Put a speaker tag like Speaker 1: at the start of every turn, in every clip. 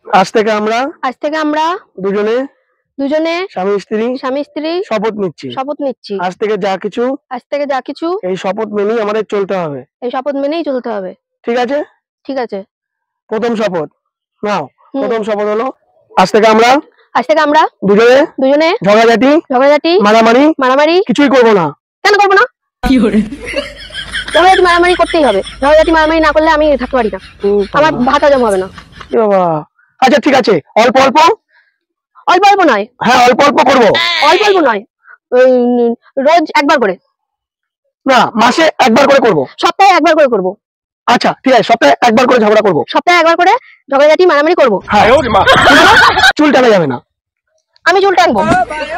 Speaker 1: আজ থেকে আমরা দুজনে স্বামী স্ত্রী শপথ নিচ্ছি। আজ থেকে যা কিছু এই শপথ মেনেই আমাদের চলতে হবে। ঠিক আছে। প্রথম শপথ নাও। প্রথম শপথ হলো আজ থেকে আমরা দুজনে ঝগড়াঝাটি মারামারি কিছুই করবো না।
Speaker 2: কেন করবো না? ঝগড়াঝাটি মারামারি করতেই হবে। ঝগড়াঝাটি মারামারি না করলে আমি থাকতে পারি না, আমার ভাত হজম হবে না।
Speaker 1: আচ্ছা ঠিক আছে, অল্প অল্প
Speaker 2: নয়।
Speaker 1: হ্যাঁ অল্প অল্প করবো।
Speaker 2: অল্প নয়, রোজ একবার করে
Speaker 1: না, মাসে একবার করে করবো।
Speaker 2: সপ্তাহে একবার করে করবো।
Speaker 1: আচ্ছা ঠিক আছে, সপ্তাহে একবার করে ঝগড়া করবো।
Speaker 2: সপ্তাহে একবার করে ঝগড়াঝাটি মারামারি করবো।
Speaker 1: চুল টানা যাবে না।
Speaker 2: আমি চুল টানবো?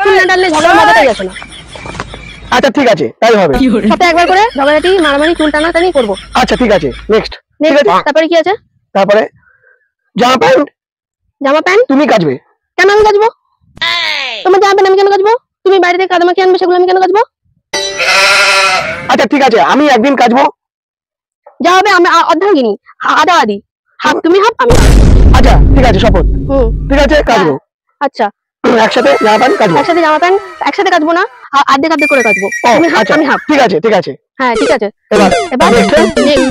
Speaker 2: চুল না টানলে ঝগড়া মজাটাই আসে না।
Speaker 1: আচ্ছা ঠিক আছে, তাই হবে।
Speaker 2: সপ্তাহে একবার করে ঝগড়াঝাটি মারামারি চুল টানাটানি করবো।
Speaker 1: আচ্ছা ঠিক আছে, নেক্সট।
Speaker 2: তারপরে কি আছে?
Speaker 1: তারপরে জামা প্যান্ট তুমি কাচবে।
Speaker 2: কেন আমি কাচবো? তোমার জামা প্যান্ট আমি কেন কাচবো? তুমি বাইরে থেকে কাদামাখি আনবে, সেগুলো আমি কেন কাচবো?
Speaker 1: আচ্ছা ঠিক আছে, আমি একদিন কাচবো।
Speaker 2: যা হবে আমি অর্ধাঙ্গিনী, আদি হাফ তুমি হাফ আমি হাফ।
Speaker 1: আচ্ছা ঠিক আছে, শপথ। ঠিক আছে, কাচবো।
Speaker 2: আচ্ছা
Speaker 1: একসাথে জামা প্যান্ট কাচবো।
Speaker 2: একসাথে কাচবো না, অর্ধেক করে কাচবো। আমি হাফ।
Speaker 1: ঠিক আছে।
Speaker 2: হ্যাঁ ঠিক আছে।
Speaker 1: এবার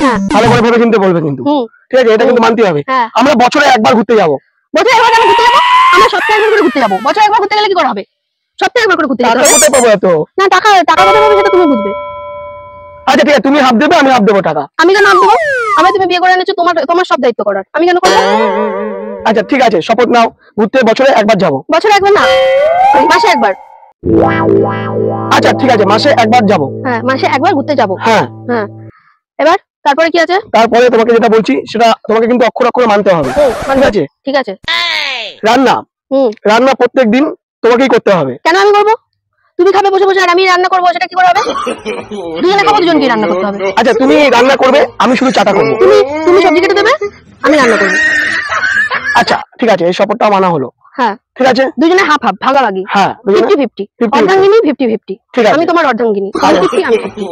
Speaker 2: হ্যাঁ
Speaker 1: ভালো করে ভেবে চিন্তে বলবে কিন্তু। ঠিক আছে, এটা কিন্তু মানতে হবে। আমরা বছরে একবার ঘুরতে যাবো।
Speaker 2: বছরে একবার কেন ঘুরতে যাবো? আমরা সপ্তাহে একবার করে ঘুরতে যাবো। বছরে একবার ঘুরতে গেলে কি করা হবে? সপ্তাহে একবার করে ঘুরতে যাবো।
Speaker 1: কোথায় পাবো এত?
Speaker 2: না, টাকা কোথায় পাবো সেটা তুমি বুঝবে।
Speaker 1: আচ্ছা ঠিক আছে, তুমি হাফ দেবে, আমি হাফ দেবো টাকা।
Speaker 2: আমি কেন হাফ দেবো? আমি তুমি বিয়ে করে এনেছো, তোমার সব দায়িত্ব করার, আমি কেন করবো?
Speaker 1: আচ্ছা ঠিক আছে, শপথ নাও, ঘুরতে বছরে একবার যাবো।
Speaker 2: বছরে একবার না, মাসে একবার।
Speaker 1: আচ্ছা ঠিক আছে, মাসে একবার যাবো।
Speaker 2: হ্যাঁ, মাসে একবার ঘুরতে যাবো।
Speaker 1: হ্যাঁ।
Speaker 2: এবার তারপরে কি আছে?
Speaker 1: তারপরে তোমাকে যেটা বলছি সেটা তোমাকে কিন্তু অক্ষর অক্ষরে মানতে হবে।
Speaker 2: ঠিক আছে।
Speaker 1: রান্না প্রত্যেক দিন তোমাকেই করতে হবে।
Speaker 2: কেন আমি করবো? তুমি খাবে বসে বসে আর আমি রান্না করবো, সেটা কি করে হবে? দুজনে খাবো, দুজনকে রান্না করতে হবে।
Speaker 1: আচ্ছা তুমি রান্না করবে, আমি শুধু চাটা করবো।
Speaker 2: তুমি সবজি কেটে দেবে, আমি রান্না করবো।
Speaker 1: আচ্ছা ঠিক আছে, এই শপথটা মানা হলো।
Speaker 2: হ্যাঁ
Speaker 1: ঠিক আছে,
Speaker 2: দুজনে হাফ হাফ, ভাগাভাগি।
Speaker 1: হ্যাঁ
Speaker 2: 50-50, অর্ধাঙ্গিনী 50-50।
Speaker 1: আমি
Speaker 2: তোমার অর্ধাঙ্গিনী, আমি 50 আমি 50।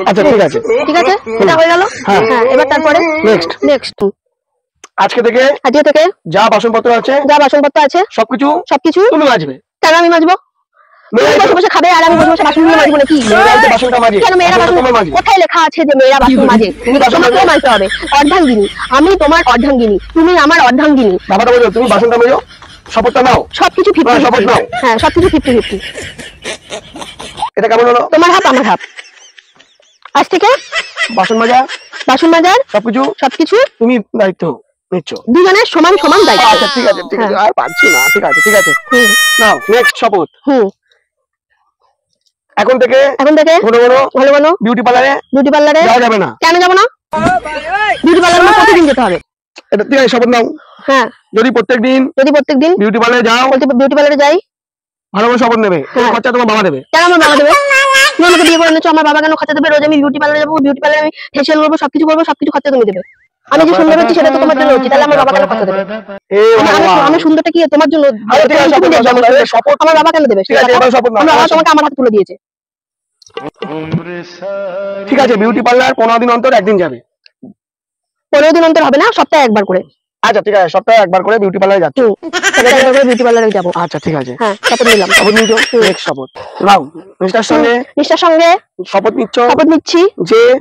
Speaker 1: আচ্ছা ঠিক আছে,
Speaker 2: এটা হয়ে গেল। হ্যাঁ, এবার তারপরে নেক্সট
Speaker 1: আজকে থেকে যা বাসনপত্র আছে সবকিছু তুমি মাজবে।
Speaker 2: কেন আমি মাজবো? বসে বসে খাবে আর আমি বসে বসে বাসন মাজবো নাকি?
Speaker 1: বাসনটা মাজে।
Speaker 2: কেন মেয়েরা বাসন? কোথায় লেখা আছে যে মেয়েরা বাসন মাজে? তোমাকেও মাজতে হবে। অর্ধাঙ্গিনী, আমি তোমার অর্ধাঙ্গিনী, তুমি আমার অর্ধাঙ্গিনী।
Speaker 1: বাবাটা বলো, তুমি বাসনটা মাজো, শপথটা নাও।
Speaker 2: সবকিছু 50-50
Speaker 1: শপথ নাও।
Speaker 2: হ্যাঁ, সবকিছু 50-50।
Speaker 1: এটা কেমন হলো?
Speaker 2: তোমার হাফ আমার হাফ। আজ থেকে
Speaker 1: বাসন মাজার সবকিছু তুমি দায়িত্ব নিচ্ছ।
Speaker 2: দুজনের সমান সমান দায়িত্ব।
Speaker 1: আচ্ছা ঠিক আছে, আর পারছি না। ঠিক আছে নাও, নেক্সট শপথ। এখন থেকে ঘন ঘন বিউটি পার্লারে যাওয়া যাবে না।
Speaker 2: কেন যাবো না? বিউটি পার্লারে প্রতিদিন যেতে হবে।
Speaker 1: এটা ঠিক আছে, শপথ নাও।
Speaker 2: হ্যাঁ,
Speaker 1: যদি প্রত্যেকদিন বিউটি পার্লারে যাও,
Speaker 2: বিউটি পার্লারে যাই,
Speaker 1: ভালো করে শপথ নেবে। খরচা তোমার বাবা দেবে।
Speaker 2: কেন আমার বাবা দেবে? তুমি আমাকে বিয়ে করে এনেছো, আমার বাবা কেন খরচা দেবে? রোজ আমি বিউটি পার্লারে যাবো, বিউটি পার্লারে আমি ফেশিয়াল করবো, সবকিছু খরচা তুমি দেবে। আমি যে সুন্দর হচ্ছি সেটা তো তোমার জন্য হচ্ছে, তাহলে আমার বাবা কেন খরচা দেবে? আমি সুন্দরটা কি তোমার জন্য? আমার বাবা কেন দেবে? আমার হাতে তুলে দিয়েছে।
Speaker 1: ঠিক আছে, বিউটি পার্লার 15 দিন অন্তর একদিন যাবে।
Speaker 2: 15 দিন অন্তর হবে না, সপ্তাহে একবার করে।
Speaker 1: আচ্ছা ঠিক আছে, সপ্তাহে একবার করে বিউটি পার্লারে যাচ্ছ।
Speaker 2: বিউটি পার্লারে যাবো।
Speaker 1: আচ্ছা ঠিক আছে,
Speaker 2: হ্যাঁ, শপথ নিলাম।
Speaker 1: নেক্সট শপথ নাও। নিষ্ঠার সঙ্গে শপথ নিচ্ছি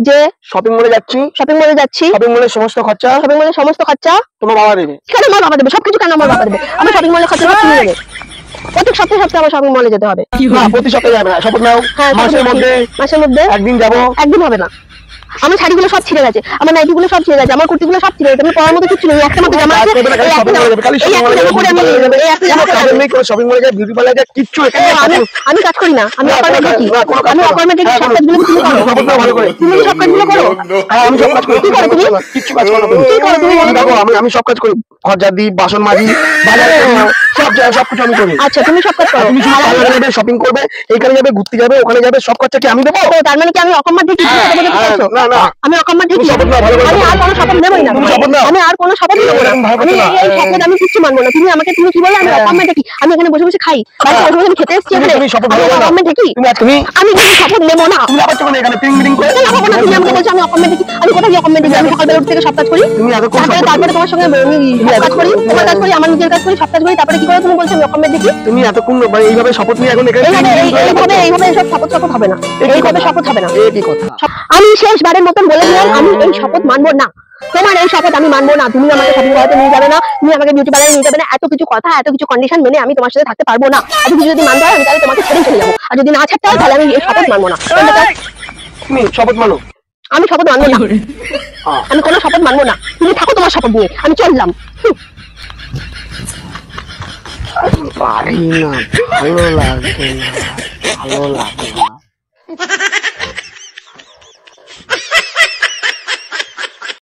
Speaker 1: যে শপিং মলে যাচ্ছি, শপিং মলের সমস্ত খরচা তোমার বাবা দেবে।
Speaker 2: কেন আমার বাবা দেবে? সবকিছু কেন আমার বাবা দেবে? আমার শপিং মলের খরচা তুমি দেবে। প্রত্যেক সপ্তাহে আমার শপিং মলে যেতে হবে।
Speaker 1: না, প্রতি সপ্তাহে যাবে না। শপথ নাও। মাসের মধ্যে একদিন যাবো।
Speaker 2: একদিন হবে না। আমার শাড়িগুলো সব ছিঁড়ে গেছে, আমার নাইটিগুলো সব ছিঁড়ে গেছে, আমার কুর্তিগুলো সব ছিঁড়ে গেছে। আমি পরার মতো কিছু নেই, একটা মাত্র জামা আছে। আমি কাজ করি না, আমি অকর্মে থাকি। আমি অকর্মে থাকি, সব কাজগুলো তুমি করো। তুমি সব কাজগুলো করো।
Speaker 1: আমি সব কাজ করি।
Speaker 2: কি করো তুমি?
Speaker 1: কিচ্ছু কাজ করো তুমি। দেখো, আমি সব কাজ করি। খরচা দিই, বাসন মাজি, বাজার সবকিছু আমি করি।
Speaker 2: আচ্ছা, তুমি সব কাজ করো।
Speaker 1: তুমি শপিং করবে, এখানে যাবে, ঘুরতে যাবে, ওখানে যাবে, সব খরচা কি আমি দেবো?
Speaker 2: তার মানে কি আমি অকর্মে থাকি?
Speaker 1: না
Speaker 3: না না
Speaker 2: আমি অকম্মা ঠিকই
Speaker 3: তুমি শপথ নাও, ভালো করে
Speaker 2: আমি আর কোনো শপথ নেবই না
Speaker 3: তুমি শপথ নাও।
Speaker 2: আমি আর কোনো শপথ নেবো না
Speaker 3: এরকম ভাবে
Speaker 2: আমি
Speaker 3: কথা না।
Speaker 2: এই শপথ আমি কিচ্ছু মানবো না তুমি কি বললে আমি অকম্মা ঠিকই আমি এখানে বসে বসে খাই বাড়িতে বসে বসে আমি খেতে এসেছি এখানে
Speaker 3: তুমি শপথ
Speaker 2: আমি
Speaker 3: ভালো করে নাও।
Speaker 2: অকম্মা ঠিকই
Speaker 3: তুমি
Speaker 2: আমি কোনো শপথ নেবো না
Speaker 3: তুমি আবার চলে এখানে পিং মিটিং করে
Speaker 2: কেন নেবো না তুমি আমাকে বলছো আমি অকম্মা ঠিকই আমি কোথায় গিয়ে অকম্মা ঠিকই আমি সকালবেলা উঠে থেকে সব কাজ করি
Speaker 3: তুমি এতক্ষণ
Speaker 2: তারপরে তোমার সঙ্গে আমি সব কাজ করি তোমার কাজ করি আমার নিজের কাজ করি সব কাজ করি তারপরে কি করে তুমি বলছো আমি অকম্মা ঠিকই
Speaker 3: তুমি এতক্ষণ মানে এইভাবে শপথ নিয়ে এখন এখানে
Speaker 2: এইভাবে সব শপথ হবে না এইভাবে শপথ হবে না
Speaker 3: কি কথা
Speaker 2: আমি শেষবারের মতন বলে দিলাম আমি এই শপথ মানবো না তোমার এই শপথ আমি মানবো না তুমি আমাকে শপিং করাতে নিয়ে যাবে না তুমি আমাকে বিউটি পার্লারে নিয়ে যাবে না এত কিছু কথা এত কিছু কন্ডিশন মেনে আমি তোমার সাথে থাকতে পারবো না এত কিছু যদি মানতে হয় আমি তাহলে তোমাকে ছেড়ে চলে যাবো আর যদি না ছাড়তে হয় তাহলে আমি এই শপথ মানবো না
Speaker 3: তুমি শপথ মানো
Speaker 2: আমি শপথ মানবো না আমি কোনো শপথ মানবো না তুমি থাকো তোমার শপথ নিয়ে আমি চললাম
Speaker 3: পারি না ভালো লাগে না ভালো লাগে না